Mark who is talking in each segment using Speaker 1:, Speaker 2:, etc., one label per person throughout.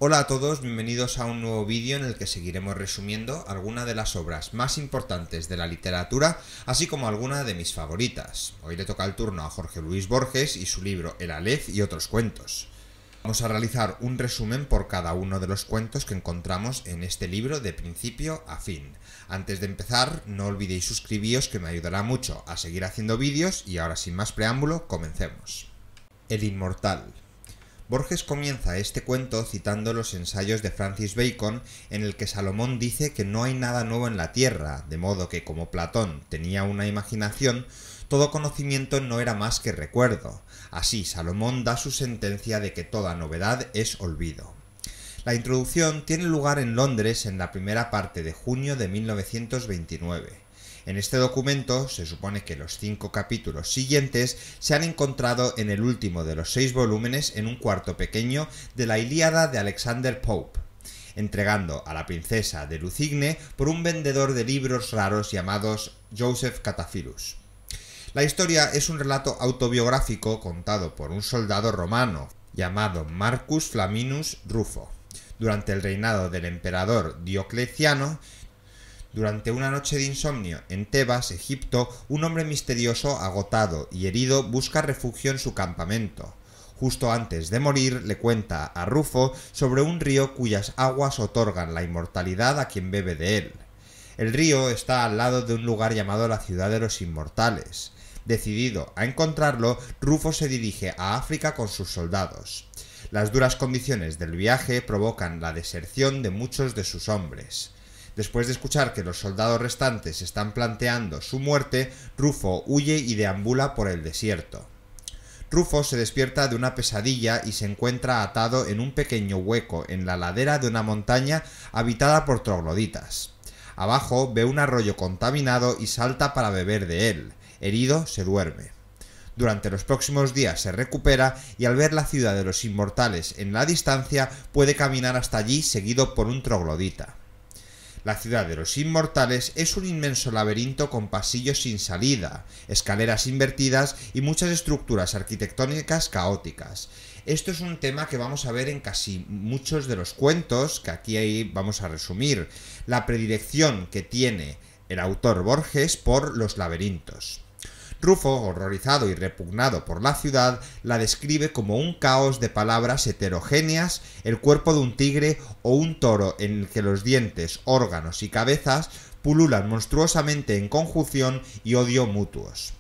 Speaker 1: Hola a todos, bienvenidos a un nuevo vídeo en el que seguiremos resumiendo algunas de las obras más importantes de la literatura, así como algunas de mis favoritas. Hoy le toca el turno a Jorge Luis Borges y su libro El Aleph y otros cuentos. Vamos a realizar un resumen por cada uno de los cuentos que encontramos en este libro de principio a fin. Antes de empezar, no olvidéis suscribiros, que me ayudará mucho a seguir haciendo vídeos, y ahora sin más preámbulo, comencemos. El Inmortal. Borges comienza este cuento citando los ensayos de Francis Bacon, en el que Salomón dice que no hay nada nuevo en la tierra, de modo que, como Platón tenía una imaginación, todo conocimiento no era más que recuerdo. Así, Salomón da su sentencia de que toda novedad es olvido. La introducción tiene lugar en Londres en la primera parte de junio de 1929. En este documento se supone que los 5 capítulos siguientes se han encontrado en el último de los 6 volúmenes en un cuarto pequeño de la Ilíada de Alexander Pope, entregando a la princesa de Lucigne por un vendedor de libros raros llamados Joseph Cataphilus. La historia es un relato autobiográfico contado por un soldado romano llamado Marcus Flaminus Rufo. Durante el reinado del emperador Diocleciano, durante una noche de insomnio en Tebas, Egipto, un hombre misterioso, agotado y herido, busca refugio en su campamento. Justo antes de morir, le cuenta a Rufo sobre un río cuyas aguas otorgan la inmortalidad a quien bebe de él. El río está al lado de un lugar llamado la Ciudad de los Inmortales. Decidido a encontrarlo, Rufo se dirige a África con sus soldados. Las duras condiciones del viaje provocan la deserción de muchos de sus hombres. Después de escuchar que los soldados restantes están planteando su muerte, Rufo huye y deambula por el desierto. Rufo se despierta de una pesadilla y se encuentra atado en un pequeño hueco en la ladera de una montaña habitada por trogloditas. Abajo ve un arroyo contaminado y salta para beber de él. Herido, se duerme. Durante los próximos días se recupera y, al ver la ciudad de los inmortales en la distancia, puede caminar hasta allí seguido por un troglodita. La ciudad de los inmortales es un inmenso laberinto con pasillos sin salida, escaleras invertidas y muchas estructuras arquitectónicas caóticas. Esto es un tema que vamos a ver en casi muchos de los cuentos, que aquí vamos a resumir: la predilección que tiene el autor Borges por los laberintos. Rufo, horrorizado y repugnado por la ciudad, la describe como un caos de palabras heterogéneas, el cuerpo de un tigre o un toro en el que los dientes, órganos y cabezas pululan monstruosamente en conjunción y odio mutuos.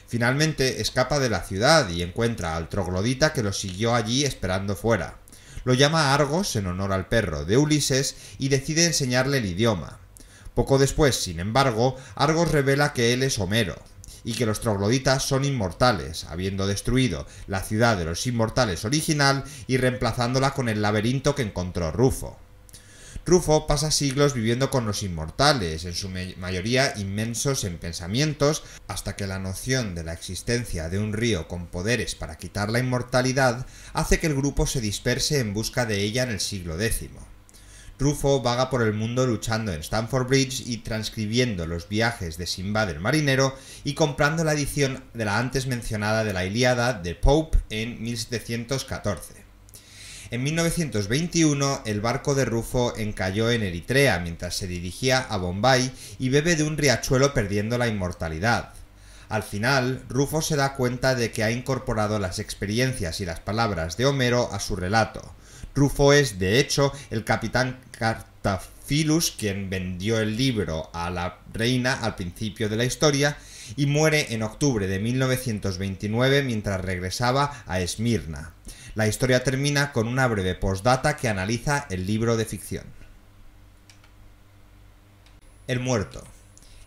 Speaker 1: Finalmente escapa de la ciudad y encuentra al troglodita que lo siguió allí esperando fuera. Lo llama Argos en honor al perro de Ulises y decide enseñarle el idioma. Poco después, sin embargo, Argos revela que él es Homero y que los trogloditas son inmortales, habiendo destruido la ciudad de los inmortales original y reemplazándola con el laberinto que encontró Rufo. Rufo pasa siglos viviendo con los inmortales, en su mayoría inmensos en pensamientos, hasta que la noción de la existencia de un río con poderes para quitar la inmortalidad hace que el grupo se disperse en busca de ella en el siglo X. Rufo vaga por el mundo luchando en Stamford Bridge y transcribiendo los viajes de Sinbad el marinero y comprando la edición de la antes mencionada de la Ilíada de Pope en 1714. En 1921 el barco de Rufo encalló en Eritrea mientras se dirigía a Bombay y bebe de un riachuelo perdiendo la inmortalidad. Al final, Rufo se da cuenta de que ha incorporado las experiencias y las palabras de Homero a su relato. Rufo es, de hecho, el capitán Cataphilus quien vendió el libro a la reina al principio de la historia y muere en octubre de 1929 mientras regresaba a Esmirna. La historia termina con una breve postdata que analiza el libro de ficción. El muerto.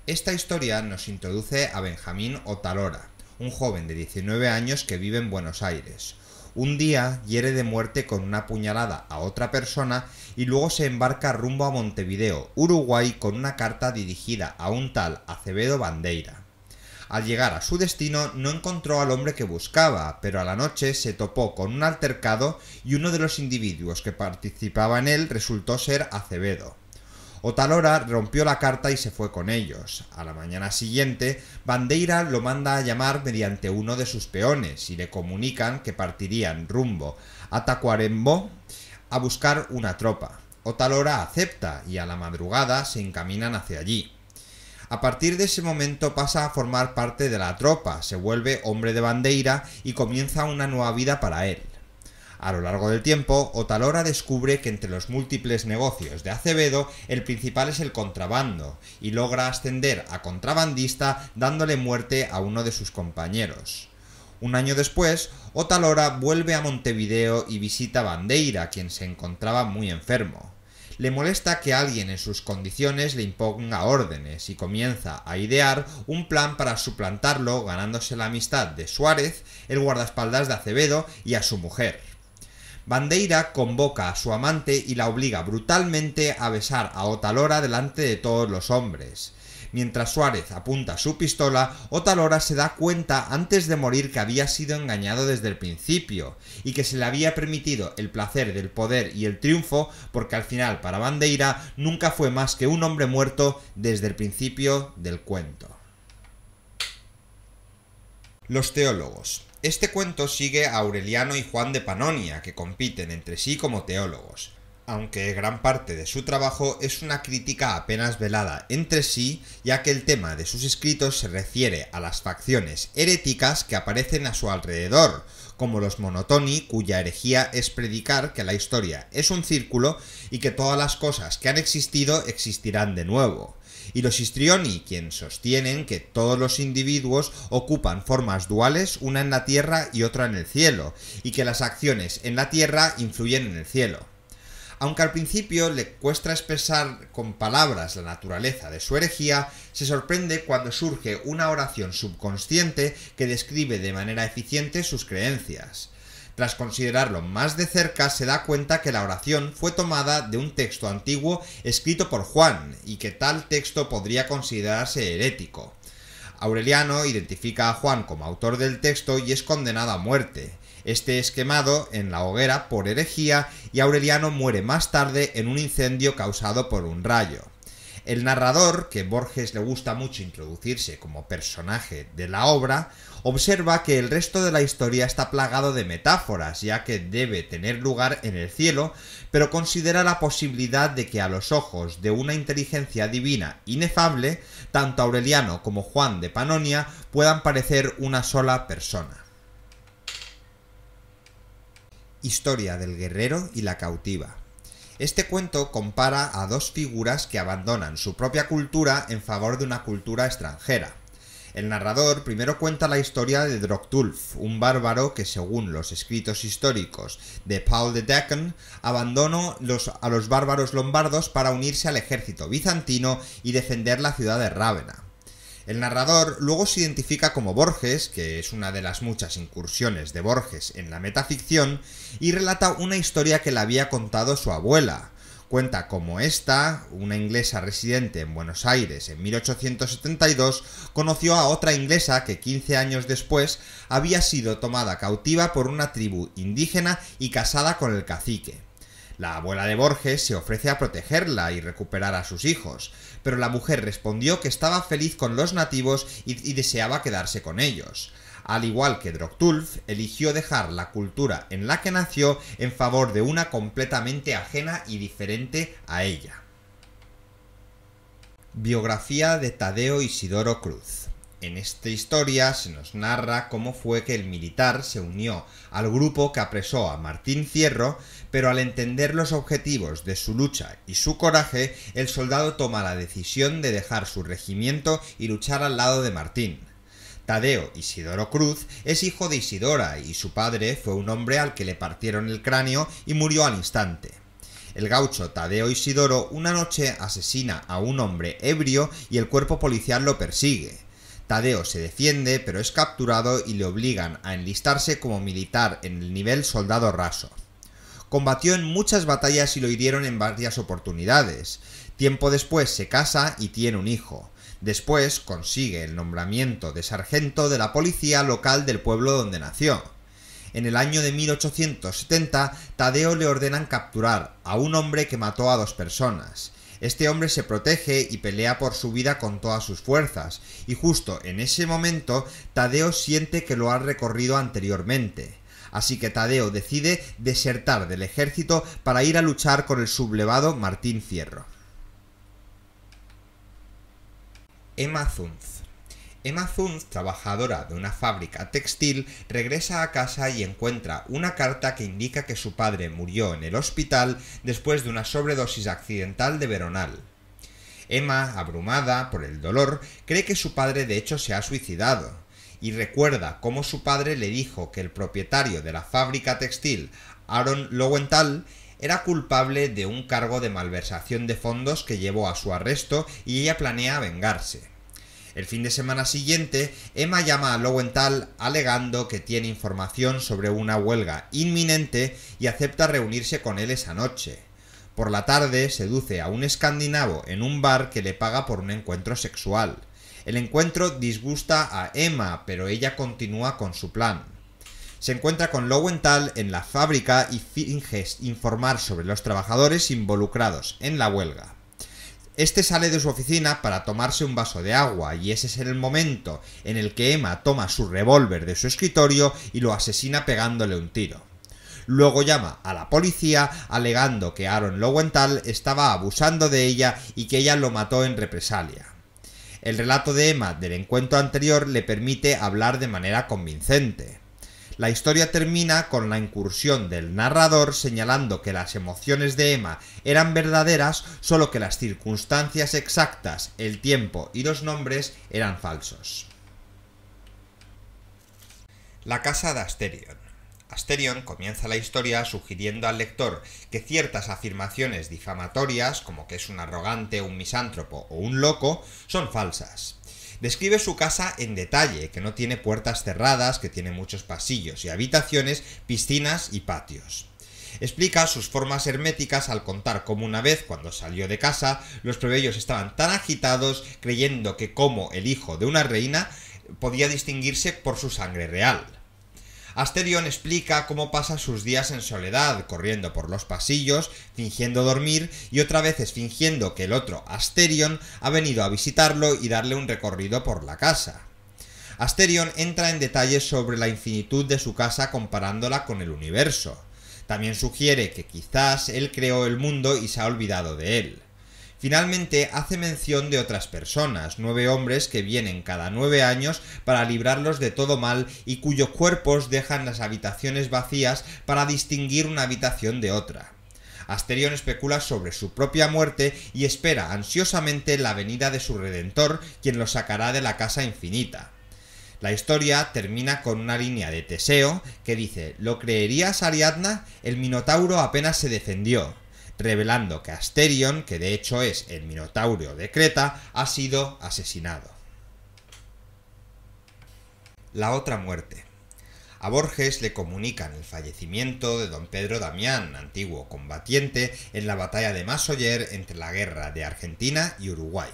Speaker 1: Esta historia nos introduce a Benjamín Otalora, un joven de 19 años que vive en Buenos Aires. Un día hiere de muerte con una puñalada a otra persona y luego se embarca rumbo a Montevideo, Uruguay, con una carta dirigida a un tal Acevedo Bandeira. Al llegar a su destino no encontró al hombre que buscaba, pero a la noche se topó con un altercado y uno de los individuos que participaba en él resultó ser Acevedo. Otalora rompió la carta y se fue con ellos. A la mañana siguiente, Bandeira lo manda a llamar mediante uno de sus peones y le comunican que partirían rumbo a Tacuarembó a buscar una tropa. Otalora acepta y a la madrugada se encaminan hacia allí. A partir de ese momento pasa a formar parte de la tropa, se vuelve hombre de bandeira y comienza una nueva vida para él. A lo largo del tiempo, Otalora descubre que entre los múltiples negocios de Acevedo, el principal es el contrabando, y logra ascender a contrabandista dándole muerte a uno de sus compañeros. Un año después, Otalora vuelve a Montevideo y visita Bandeira, quien se encontraba muy enfermo. Le molesta que alguien en sus condiciones le imponga órdenes y comienza a idear un plan para suplantarlo, ganándose la amistad de Suárez, el guardaespaldas de Acevedo, y a su mujer. Bandeira convoca a su amante y la obliga brutalmente a besar a Otalora delante de todos los hombres. Mientras Suárez apunta su pistola, Otalora se da cuenta antes de morir que había sido engañado desde el principio y que se le había permitido el placer del poder y el triunfo porque al final para Bandeira nunca fue más que un hombre muerto desde el principio del cuento. Los teólogos. Este cuento sigue a Aureliano y Juan de Panonia, que compiten entre sí como teólogos, aunque gran parte de su trabajo es una crítica apenas velada entre sí, ya que el tema de sus escritos se refiere a las facciones heréticas que aparecen a su alrededor, como los Monotoni, cuya herejía es predicar que la historia es un círculo y que todas las cosas que han existido existirán de nuevo, y los Histrioni, quien sostienen que todos los individuos ocupan formas duales, una en la tierra y otra en el cielo, y que las acciones en la tierra influyen en el cielo. Aunque al principio le cuesta expresar con palabras la naturaleza de su herejía, se sorprende cuando surge una oración subconsciente que describe de manera eficiente sus creencias. Tras considerarlo más de cerca, se da cuenta que la oración fue tomada de un texto antiguo escrito por Juan, y que tal texto podría considerarse herético. Aureliano identifica a Juan como autor del texto y es condenado a muerte. Este es quemado en la hoguera por herejía y Aureliano muere más tarde en un incendio causado por un rayo. El narrador, que Borges le gusta mucho introducirse como personaje de la obra, observa que el resto de la historia está plagado de metáforas, ya que debe tener lugar en el cielo, pero considera la posibilidad de que a los ojos de una inteligencia divina inefable, tanto Aureliano como Juan de Panonia puedan parecer una sola persona. Historia del guerrero y la cautiva. Este cuento compara a dos figuras que abandonan su propia cultura en favor de una cultura extranjera. El narrador primero cuenta la historia de Droctulf, un bárbaro que, según los escritos históricos de Paul de Decken, abandonó a los bárbaros lombardos para unirse al ejército bizantino y defender la ciudad de Rávena. El narrador luego se identifica como Borges, que es una de las muchas incursiones de Borges en la metaficción, y relata una historia que le había contado su abuela. Cuenta cómo ésta, una inglesa residente en Buenos Aires en 1872, conoció a otra inglesa que 15 años después había sido tomada cautiva por una tribu indígena y casada con el cacique. La abuela de Borges se ofrece a protegerla y recuperar a sus hijos, pero la mujer respondió que estaba feliz con los nativos y deseaba quedarse con ellos. Al igual que Droctulf, eligió dejar la cultura en la que nació en favor de una completamente ajena y diferente a ella. Biografía de Tadeo Isidoro Cruz. En esta historia se nos narra cómo fue que el militar se unió al grupo que apresó a Martín Fierro, pero al entender los objetivos de su lucha y su coraje, el soldado toma la decisión de dejar su regimiento y luchar al lado de Martín. Tadeo Isidoro Cruz es hijo de Isidora y su padre fue un hombre al que le partieron el cráneo y murió al instante. El gaucho Tadeo Isidoro una noche asesina a un hombre ebrio y el cuerpo policial lo persigue. Tadeo se defiende, pero es capturado y le obligan a enlistarse como militar en el nivel soldado raso. Combatió en muchas batallas y lo hirieron en varias oportunidades. Tiempo después se casa y tiene un hijo. Después consigue el nombramiento de sargento de la policía local del pueblo donde nació. En el año de 1870, Tadeo le ordenan capturar a un hombre que mató a 2 personas. Este hombre se protege y pelea por su vida con todas sus fuerzas, y justo en ese momento Tadeo siente que lo ha recorrido anteriormente. así que Tadeo decide desertar del ejército para ir a luchar con el sublevado Martín Fierro. Emma Zunz. Emma Zunz, trabajadora de una fábrica textil, regresa a casa y encuentra una carta que indica que su padre murió en el hospital después de una sobredosis accidental de veronal. Emma, abrumada por el dolor, cree que su padre de hecho se ha suicidado, y recuerda cómo su padre le dijo que el propietario de la fábrica textil, Aaron Lowenthal, era culpable de un cargo de malversación de fondos que llevó a su arresto y ella planea vengarse. El fin de semana siguiente, Emma llama a Lowenthal alegando que tiene información sobre una huelga inminente y acepta reunirse con él esa noche. Por la tarde seduce a un escandinavo en un bar que le paga por un encuentro sexual. El encuentro disgusta a Emma, pero ella continúa con su plan. Se encuentra con Lowenthal en la fábrica y finge informar sobre los trabajadores involucrados en la huelga. Este sale de su oficina para tomarse un vaso de agua y ese es el momento en el que Emma toma su revólver de su escritorio y lo asesina pegándole un tiro. Luego llama a la policía alegando que Aaron Lowenthal estaba abusando de ella y que ella lo mató en represalia. El relato de Emma del encuentro anterior le permite hablar de manera convincente. La historia termina con la incursión del narrador señalando que las emociones de Emma eran verdaderas, solo que las circunstancias exactas, el tiempo y los nombres eran falsos. La casa de Asterion. Asterion comienza la historia sugiriendo al lector que ciertas afirmaciones difamatorias, como que es un arrogante, un misántropo o un loco, son falsas. Describe su casa en detalle, que no tiene puertas cerradas, que tiene muchos pasillos y habitaciones, piscinas y patios. Explica sus formas herméticas al contar cómo una vez, cuando salió de casa, los plebeyos estaban tan agitados creyendo que como el hijo de una reina podía distinguirse por su sangre real. Asterion explica cómo pasa sus días en soledad, corriendo por los pasillos, fingiendo dormir y otras veces fingiendo que el otro Asterion ha venido a visitarlo y darle un recorrido por la casa. Asterion entra en detalles sobre la infinitud de su casa comparándola con el universo. También sugiere que quizás él creó el mundo y se ha olvidado de él. Finalmente hace mención de otras personas, 9 hombres que vienen cada 9 años para librarlos de todo mal y cuyos cuerpos dejan las habitaciones vacías para distinguir una habitación de otra. Asterion especula sobre su propia muerte y espera ansiosamente la venida de su Redentor, quien lo sacará de la casa infinita. La historia termina con una línea de Teseo que dice: ¿lo creerías, Ariadna? El Minotauro apenas se defendió, revelando que Asterion, que de hecho es el Minotauro de Creta, ha sido asesinado. La otra muerte. A Borges le comunican el fallecimiento de don Pedro Damián, antiguo combatiente en la batalla de Massoyer entre la guerra de Argentina y Uruguay.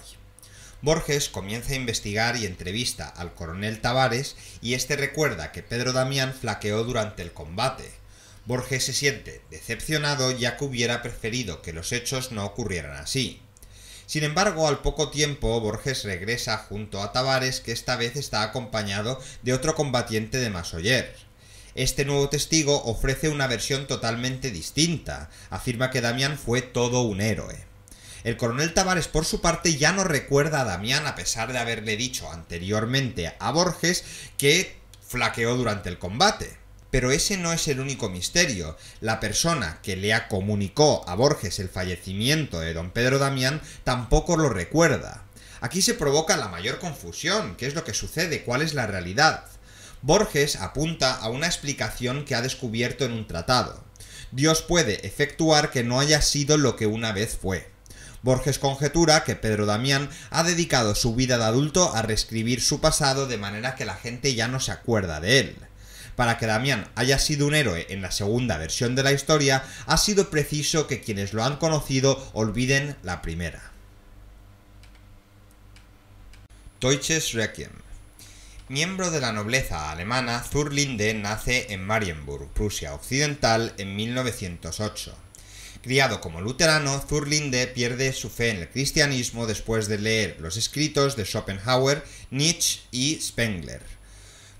Speaker 1: Borges comienza a investigar y entrevista al coronel Tavares y este recuerda que Pedro Damián flaqueó durante el combate. Borges se siente decepcionado ya que hubiera preferido que los hechos no ocurrieran así. Sin embargo, al poco tiempo Borges regresa junto a Tavares, que esta vez está acompañado de otro combatiente de Massoyer. Este nuevo testigo ofrece una versión totalmente distinta, afirma que Damián fue todo un héroe. El coronel Tavares por su parte ya no recuerda a Damián a pesar de haberle dicho anteriormente a Borges que flaqueó durante el combate. Pero ese no es el único misterio. La persona que le comunicó a Borges el fallecimiento de don Pedro Damián tampoco lo recuerda. Aquí se provoca la mayor confusión. ¿Qué es lo que sucede? ¿Cuál es la realidad? Borges apunta a una explicación que ha descubierto en un tratado. Dios puede efectuar que no haya sido lo que una vez fue. Borges conjetura que Pedro Damián ha dedicado su vida de adulto a reescribir su pasado de manera que la gente ya no se acuerda de él. Para que Damián haya sido un héroe en la segunda versión de la historia, ha sido preciso que quienes lo han conocido olviden la primera. Deutsches Requiem. Miembro de la nobleza alemana, zur Linde nace en Marienburg, Prusia Occidental, en 1908. Criado como luterano, zur Linde pierde su fe en el cristianismo después de leer los escritos de Schopenhauer, Nietzsche y Spengler.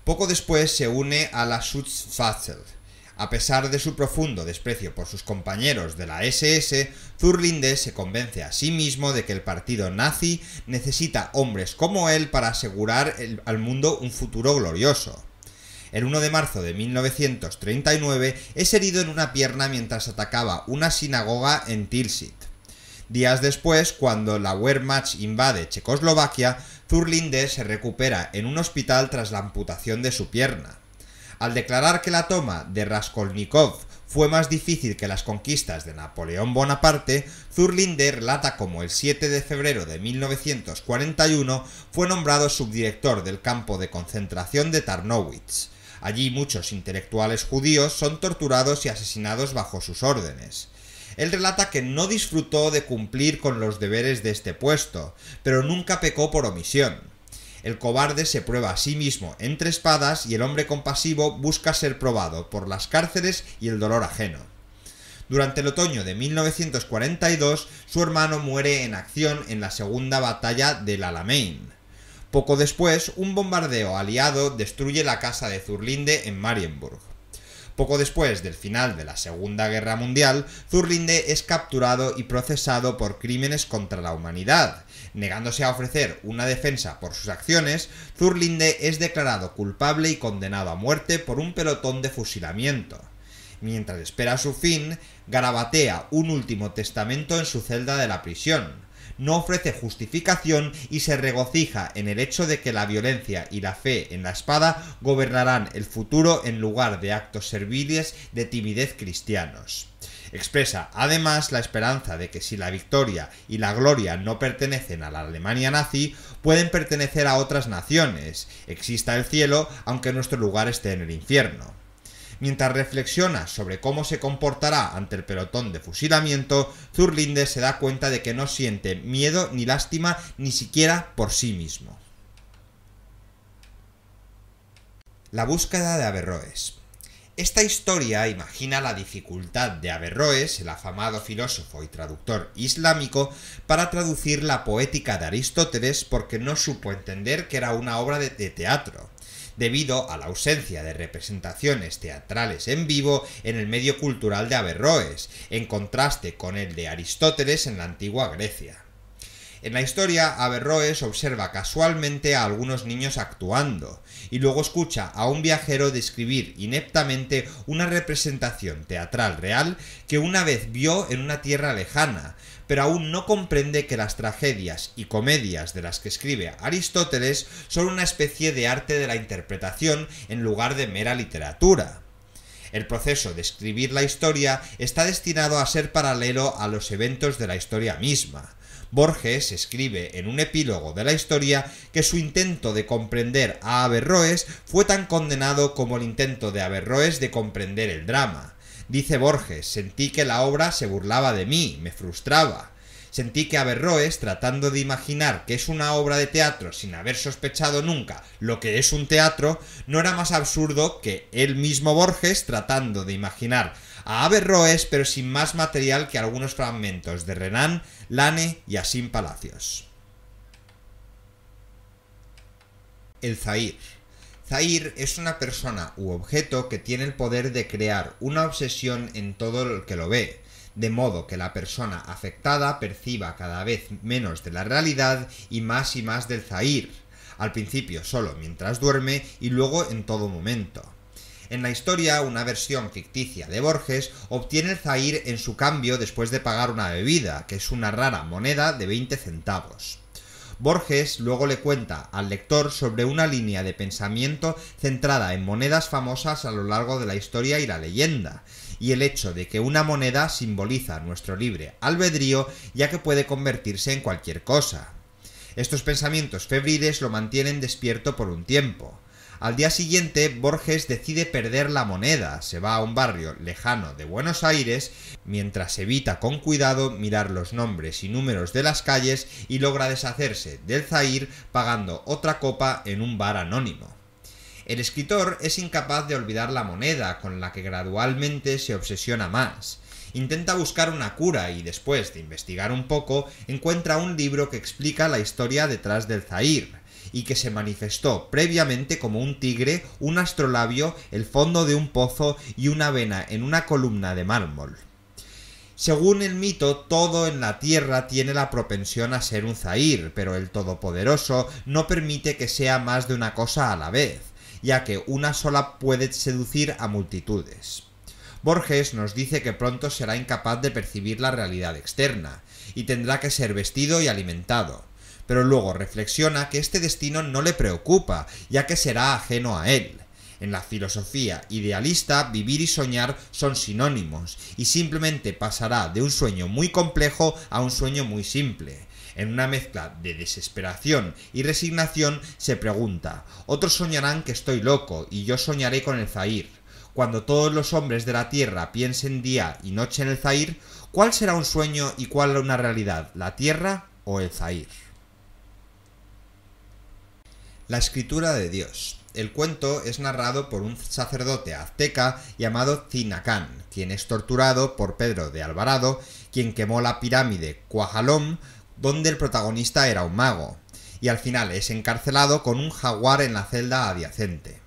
Speaker 1: Poco después se une a la Schutzstaffel, A pesar de su profundo desprecio por sus compañeros de la SS, Zurlinde se convence a sí mismo de que el partido nazi necesita hombres como él para asegurar al mundo un futuro glorioso. El 1 de marzo de 1939 es herido en una pierna mientras atacaba una sinagoga en Tilsit. Días después, cuando la Wehrmacht invade Checoslovaquia, Zurlinde se recupera en un hospital tras la amputación de su pierna. Al declarar que la toma de Raskolnikov fue más difícil que las conquistas de Napoleón Bonaparte, Zurlinde relata cómo el 7 de febrero de 1941 fue nombrado subdirector del campo de concentración de Tarnowitz. Allí muchos intelectuales judíos son torturados y asesinados bajo sus órdenes. Él relata que no disfrutó de cumplir con los deberes de este puesto, pero nunca pecó por omisión. El cobarde se prueba a sí mismo entre espadas y el hombre compasivo busca ser probado por las cárceles y el dolor ajeno. Durante el otoño de 1942, su hermano muere en acción en la segunda batalla del Alamein. Poco después, un bombardeo aliado destruye la casa de Zurlinde en Marienburg. Poco después del final de la Segunda Guerra Mundial, Zurlinde es capturado y procesado por crímenes contra la humanidad. Negándose a ofrecer una defensa por sus acciones, Zurlinde es declarado culpable y condenado a muerte por un pelotón de fusilamiento. Mientras espera su fin, garabatea un último testamento en su celda de la prisión. No ofrece justificación y se regocija en el hecho de que la violencia y la fe en la espada gobernarán el futuro en lugar de actos serviles de timidez cristianos. Expresa además la esperanza de que si la victoria y la gloria no pertenecen a la Alemania nazi, pueden pertenecer a otras naciones. Exista el cielo, aunque nuestro lugar esté en el infierno. Mientras reflexiona sobre cómo se comportará ante el pelotón de fusilamiento, Zurlinde se da cuenta de que no siente miedo ni lástima ni siquiera por sí mismo. La búsqueda de Averroes. Esta historia imagina la dificultad de Averroes, el afamado filósofo y traductor islámico, para traducir la poética de Aristóteles porque no supo entender que era una obra de teatro, debido a la ausencia de representaciones teatrales en vivo en el medio cultural de Averroes, en contraste con el de Aristóteles en la antigua Grecia. En la historia, Averroes observa casualmente a algunos niños actuando, y luego escucha a un viajero describir ineptamente una representación teatral real que una vez vio en una tierra lejana, pero aún no comprende que las tragedias y comedias de las que escribe Aristóteles son una especie de arte de la interpretación en lugar de mera literatura. El proceso de escribir la historia está destinado a ser paralelo a los eventos de la historia misma. Borges escribe en un epílogo de la historia que su intento de comprender a Averroes fue tan condenado como el intento de Averroes de comprender el drama. Dice Borges: sentí que la obra se burlaba de mí, me frustraba. Sentí que Averroes, tratando de imaginar que es una obra de teatro sin haber sospechado nunca lo que es un teatro, no era más absurdo que él mismo Borges tratando de imaginar a Averroes pero sin más material que algunos fragmentos de Renan, Lane y Asim Palacios. El Zahir. Zahir es una persona u objeto que tiene el poder de crear una obsesión en todo el que lo ve, de modo que la persona afectada perciba cada vez menos de la realidad y más del Zahir, al principio solo mientras duerme y luego en todo momento. En la historia, una versión ficticia de Borges obtiene el Zahir en su cambio después de pagar una bebida, que es una rara moneda de 20 centavos. Borges luego le cuenta al lector sobre una línea de pensamiento centrada en monedas famosas a lo largo de la historia y la leyenda, y el hecho de que una moneda simboliza nuestro libre albedrío, ya que puede convertirse en cualquier cosa. Estos pensamientos febriles lo mantienen despierto por un tiempo. Al día siguiente, Borges decide perder la moneda, se va a un barrio lejano de Buenos Aires, mientras evita con cuidado mirar los nombres y números de las calles y logra deshacerse del Zahir pagando otra copa en un bar anónimo. El escritor es incapaz de olvidar la moneda, con la que gradualmente se obsesiona más. Intenta buscar una cura y después de investigar un poco, encuentra un libro que explica la historia detrás del Zahir, y que se manifestó previamente como un tigre, un astrolabio, el fondo de un pozo y una vena en una columna de mármol. Según el mito, todo en la tierra tiene la propensión a ser un Zahir, pero el Todopoderoso no permite que sea más de una cosa a la vez, ya que una sola puede seducir a multitudes. Borges nos dice que pronto será incapaz de percibir la realidad externa, y tendrá que ser vestido y alimentado, pero luego reflexiona que este destino no le preocupa, ya que será ajeno a él. En la filosofía idealista, vivir y soñar son sinónimos, y simplemente pasará de un sueño muy complejo a un sueño muy simple. En una mezcla de desesperación y resignación se pregunta: otros soñarán que estoy loco, y yo soñaré con el Zahir. Cuando todos los hombres de la tierra piensen día y noche en el Zahir, ¿cuál será un sueño y cuál una realidad, la tierra o el Zahir? La escritura de Dios. El cuento es narrado por un sacerdote azteca llamado Tzinacán, quien es torturado por Pedro de Alvarado, quien quemó la pirámide Cuajalom, donde el protagonista era un mago, y al final es encarcelado con un jaguar en la celda adyacente.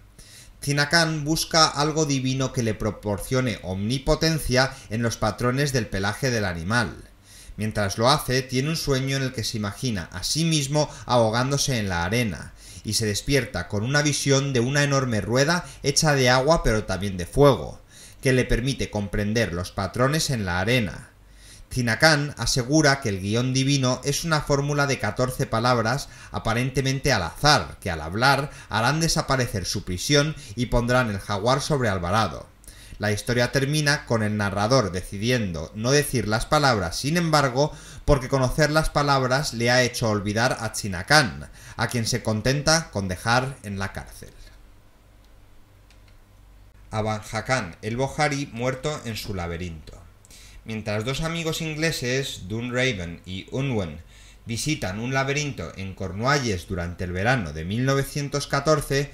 Speaker 1: Tzinacán busca algo divino que le proporcione omnipotencia en los patrones del pelaje del animal. Mientras lo hace, tiene un sueño en el que se imagina a sí mismo ahogándose en la arena, y se despierta con una visión de una enorme rueda hecha de agua pero también de fuego, que le permite comprender los patrones en la arena. Tzinacán asegura que el guión divino es una fórmula de 14 palabras aparentemente al azar, que al hablar harán desaparecer su prisión y pondrán el jaguar sobre Alvarado. La historia termina con el narrador decidiendo no decir las palabras, sin embargo, porque conocer las palabras le ha hecho olvidar a Tzinacán, a quien se contenta con dejar en la cárcel. Aban Hakán el-Bohari muerto en su laberinto. Mientras dos amigos ingleses, Dunraven y Unwin, visitan un laberinto en Cornualles durante el verano de 1914,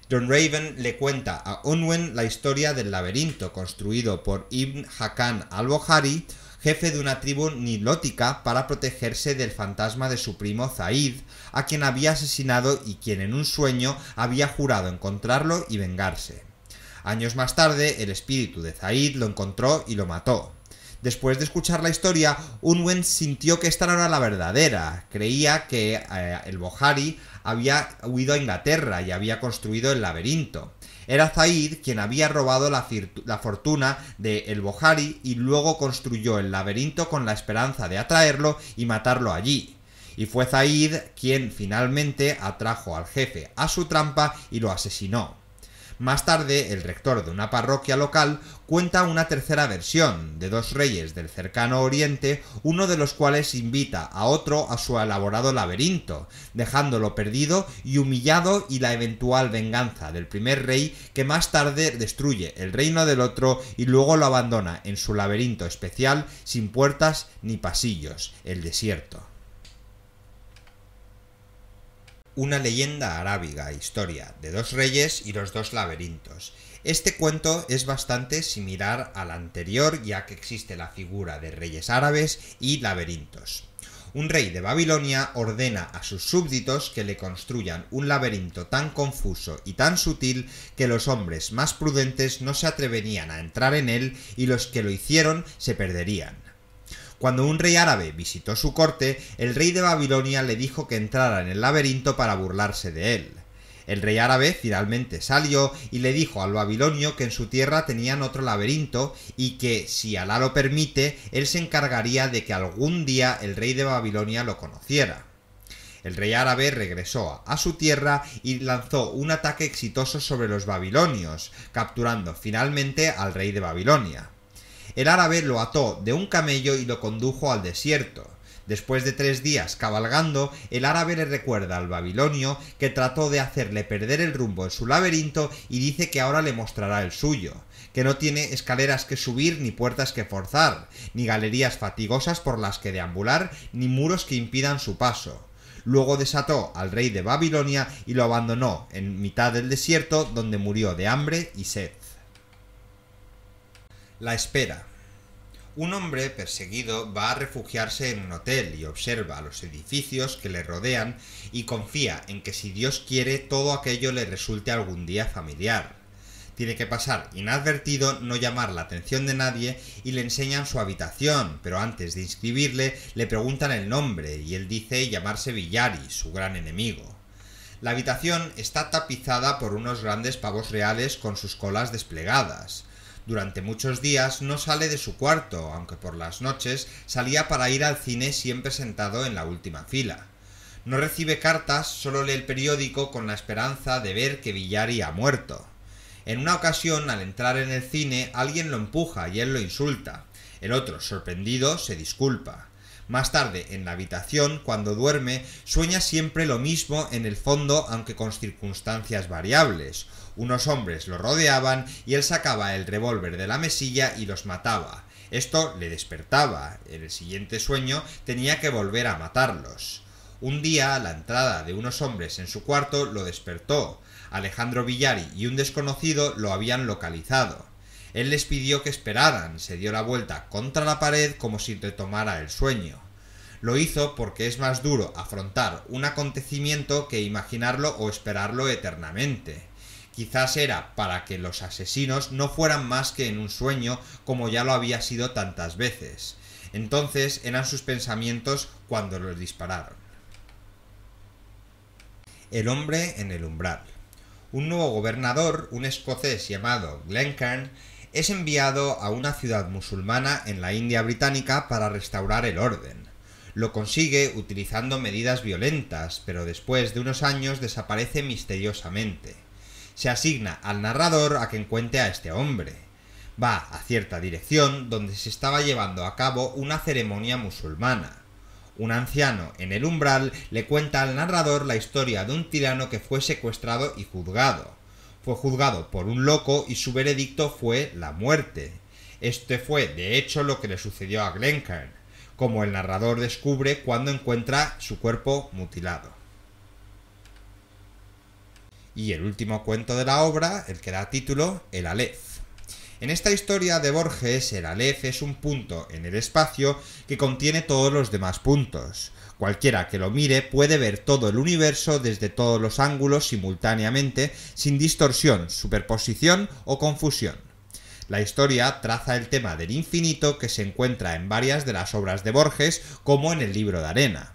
Speaker 1: Dunraven le cuenta a Unwin la historia del laberinto construido por Ibn Hakán al-Bohari, jefe de una tribu nilótica, para protegerse del fantasma de su primo Zaid, a quien había asesinado y quien en un sueño había jurado encontrarlo y vengarse. Años más tarde, el espíritu de Zaid lo encontró y lo mató. Después de escuchar la historia, Unwin sintió que esta no era la verdadera. Creía que el Bohari había huido a Inglaterra y había construido el laberinto. Era Zaid quien había robado la fortuna de el Bohari y luego construyó el laberinto con la esperanza de atraerlo y matarlo allí. Y fue Zaid quien finalmente atrajo al jefe a su trampa y lo asesinó. Más tarde, el rector de una parroquia local cuenta una tercera versión de dos reyes del cercano oriente, uno de los cuales invita a otro a su elaborado laberinto, dejándolo perdido y humillado, y la eventual venganza del primer rey, que más tarde destruye el reino del otro y luego lo abandona en su laberinto especial sin puertas ni pasillos, el desierto. Una leyenda arábiga, historia de dos reyes y los dos laberintos. Este cuento es bastante similar al anterior, ya que existe la figura de reyes árabes y laberintos. Un rey de Babilonia ordena a sus súbditos que le construyan un laberinto tan confuso y tan sutil que los hombres más prudentes no se atreverían a entrar en él y los que lo hicieron se perderían. Cuando un rey árabe visitó su corte, el rey de Babilonia le dijo que entrara en el laberinto para burlarse de él. El rey árabe finalmente salió y le dijo al babilonio que en su tierra tenían otro laberinto y que, si Alá lo permite, él se encargaría de que algún día el rey de Babilonia lo conociera. El rey árabe regresó a su tierra y lanzó un ataque exitoso sobre los babilonios, capturando finalmente al rey de Babilonia. El árabe lo ató de un camello y lo condujo al desierto. Después de 3 días cabalgando, el árabe le recuerda al babilonio que trató de hacerle perder el rumbo en su laberinto y dice que ahora le mostrará el suyo, que no tiene escaleras que subir ni puertas que forzar, ni galerías fatigosas por las que deambular, ni muros que impidan su paso. Luego desató al rey de Babilonia y lo abandonó en mitad del desierto, donde murió de hambre y sed. La espera. Un hombre perseguido va a refugiarse en un hotel y observa los edificios que le rodean y confía en que si Dios quiere todo aquello le resulte algún día familiar. Tiene que pasar inadvertido, no llamar la atención de nadie y le enseñan su habitación, pero antes de inscribirle le preguntan el nombre y él dice llamarse Villari, su gran enemigo. La habitación está tapizada por unos grandes pavos reales con sus colas desplegadas. Durante muchos días no sale de su cuarto, aunque por las noches salía para ir al cine siempre sentado en la última fila. No recibe cartas, solo lee el periódico con la esperanza de ver que Villari ha muerto. En una ocasión, al entrar en el cine, alguien lo empuja y él lo insulta. El otro, sorprendido, se disculpa. Más tarde, en la habitación, cuando duerme, sueña siempre lo mismo en el fondo, aunque con circunstancias variables. Unos hombres lo rodeaban y él sacaba el revólver de la mesilla y los mataba. Esto le despertaba. En el siguiente sueño tenía que volver a matarlos. Un día, la entrada de unos hombres en su cuarto lo despertó. Alejandro Villari y un desconocido lo habían localizado. Él les pidió que esperaran, se dio la vuelta contra la pared como si retomara el sueño. Lo hizo porque es más duro afrontar un acontecimiento que imaginarlo o esperarlo eternamente. Quizás era para que los asesinos no fueran más que en un sueño, como ya lo había sido tantas veces. Entonces eran sus pensamientos cuando los dispararon. El hombre en el umbral. Un nuevo gobernador, un escocés llamado Glencairn, es enviado a una ciudad musulmana en la India británica para restaurar el orden. Lo consigue utilizando medidas violentas, pero después de unos años desaparece misteriosamente. Se asigna al narrador a que encuentre a este hombre. Va a cierta dirección donde se estaba llevando a cabo una ceremonia musulmana. Un anciano en el umbral le cuenta al narrador la historia de un tirano que fue secuestrado y juzgado. Fue juzgado por un loco y su veredicto fue la muerte. Este fue, de hecho, lo que le sucedió a Glencairn, como el narrador descubre cuando encuentra su cuerpo mutilado. Y el último cuento de la obra, el que da título, El Aleph. En esta historia de Borges, el Aleph es un punto en el espacio que contiene todos los demás puntos. Cualquiera que lo mire puede ver todo el universo desde todos los ángulos simultáneamente, sin distorsión, superposición o confusión. La historia traza el tema del infinito que se encuentra en varias de las obras de Borges, como en el Libro de Arena.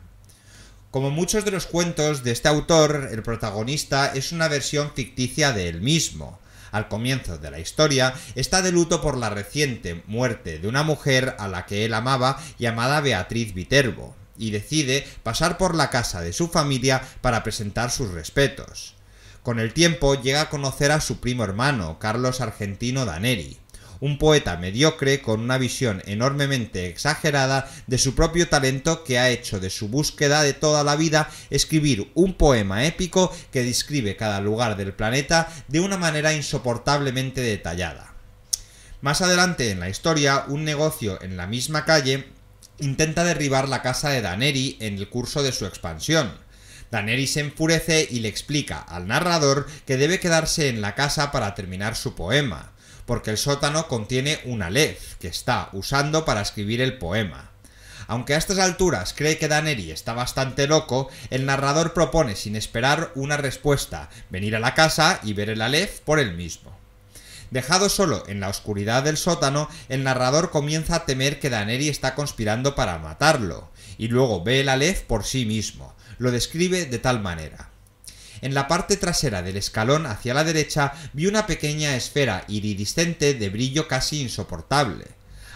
Speaker 1: Como muchos de los cuentos de este autor, el protagonista es una versión ficticia de él mismo. Al comienzo de la historia, está de luto por la reciente muerte de una mujer a la que él amaba llamada Beatriz Viterbo, y decide pasar por la casa de su familia para presentar sus respetos. Con el tiempo llega a conocer a su primo hermano, Carlos Argentino Daneri, un poeta mediocre con una visión enormemente exagerada de su propio talento que ha hecho de su búsqueda de toda la vida escribir un poema épico que describe cada lugar del planeta de una manera insoportablemente detallada. Más adelante en la historia, un negocio en la misma calle intenta derribar la casa de Daneri en el curso de su expansión. Daneri se enfurece y le explica al narrador que debe quedarse en la casa para terminar su poema, porque el sótano contiene un aleph que está usando para escribir el poema. Aunque a estas alturas cree que Daneri está bastante loco, el narrador propone sin esperar una respuesta, venir a la casa y ver el aleph por él mismo. Dejado solo en la oscuridad del sótano, el narrador comienza a temer que Daneri está conspirando para matarlo, y luego ve el aleph por sí mismo. Lo describe de tal manera: en la parte trasera del escalón hacia la derecha vi una pequeña esfera iridiscente de brillo casi insoportable.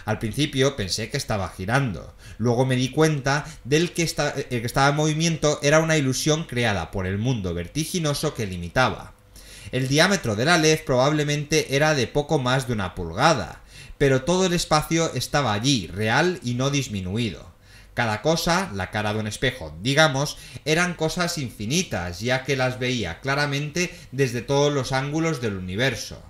Speaker 1: Al principio pensé que estaba girando, luego me di cuenta del que estaba en movimiento era una ilusión creada por el mundo vertiginoso que limitaba. El diámetro del aleph probablemente era de poco más de 1 pulgada, pero todo el espacio estaba allí, real y no disminuido. Cada cosa, la cara de un espejo, digamos, eran cosas infinitas, ya que las veía claramente desde todos los ángulos del universo.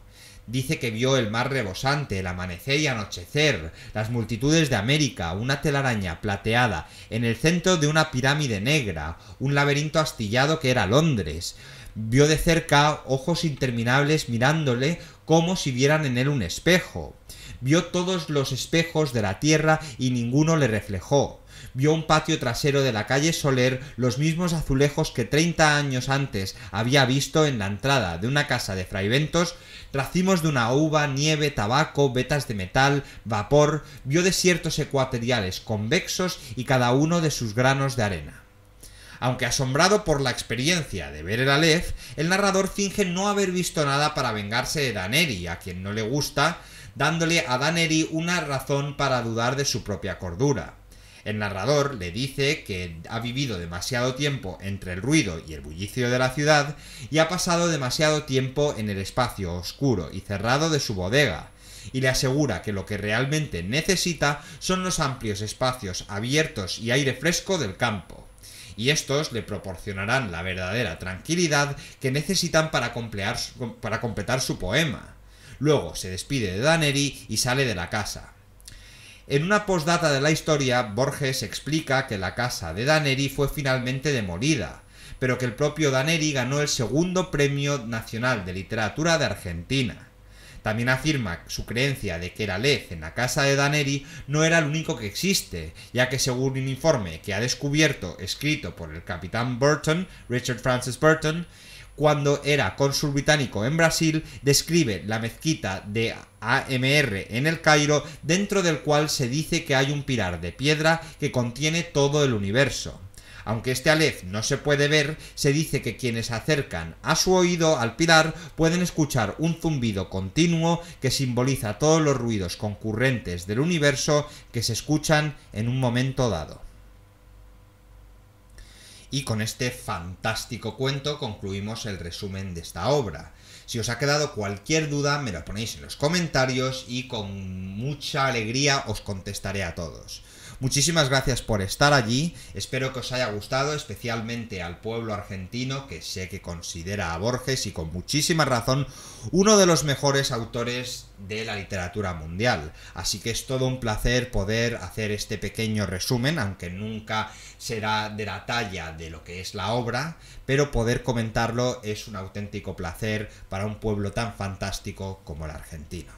Speaker 1: Dice que vio el mar rebosante, el amanecer y anochecer, las multitudes de América, una telaraña plateada, en el centro de una pirámide negra, un laberinto astillado que era Londres. Vio de cerca ojos interminables mirándole como si vieran en él un espejo. Vio todos los espejos de la tierra y ninguno le reflejó. Vio un patio trasero de la calle Soler, los mismos azulejos que 30 años antes había visto en la entrada de una casa de Fraiventos, racimos de una uva, nieve, tabaco, vetas de metal, vapor. Vio desiertos ecuatoriales convexos y cada uno de sus granos de arena. Aunque asombrado por la experiencia de ver el Aleph, el narrador finge no haber visto nada para vengarse de Daneri, a quien no le gusta, dándole a Daneri una razón para dudar de su propia cordura. El narrador le dice que ha vivido demasiado tiempo entre el ruido y el bullicio de la ciudad y ha pasado demasiado tiempo en el espacio oscuro y cerrado de su bodega, y le asegura que lo que realmente necesita son los amplios espacios abiertos y aire fresco del campo, y estos le proporcionarán la verdadera tranquilidad que necesitan para completar su poema. Luego se despide de Daneri y sale de la casa. En una postdata de la historia, Borges explica que la casa de Daneri fue finalmente demolida, pero que el propio Daneri ganó el segundo Premio Nacional de Literatura de Argentina. También afirma su creencia de que el Aleph en la casa de Daneri no era el único que existe, ya que según un informe que ha descubierto, escrito por el capitán Burton, Richard Francis Burton, cuando era cónsul británico en Brasil, describe la mezquita de Amr en el Cairo, dentro del cual se dice que hay un pilar de piedra que contiene todo el universo. Aunque este Aleph no se puede ver, se dice que quienes se acercan a su oído al pilar pueden escuchar un zumbido continuo que simboliza todos los ruidos concurrentes del universo que se escuchan en un momento dado. Y con este fantástico cuento concluimos el resumen de esta obra. Si os ha quedado cualquier duda me lo ponéis en los comentarios y con mucha alegría os contestaré a todos. Muchísimas gracias por estar allí, espero que os haya gustado, especialmente al pueblo argentino, que sé que considera a Borges, y con muchísima razón, uno de los mejores autores de la literatura mundial. Así que es todo un placer poder hacer este pequeño resumen, aunque nunca será de la talla de lo que es la obra, pero poder comentarlo es un auténtico placer para un pueblo tan fantástico como el argentino.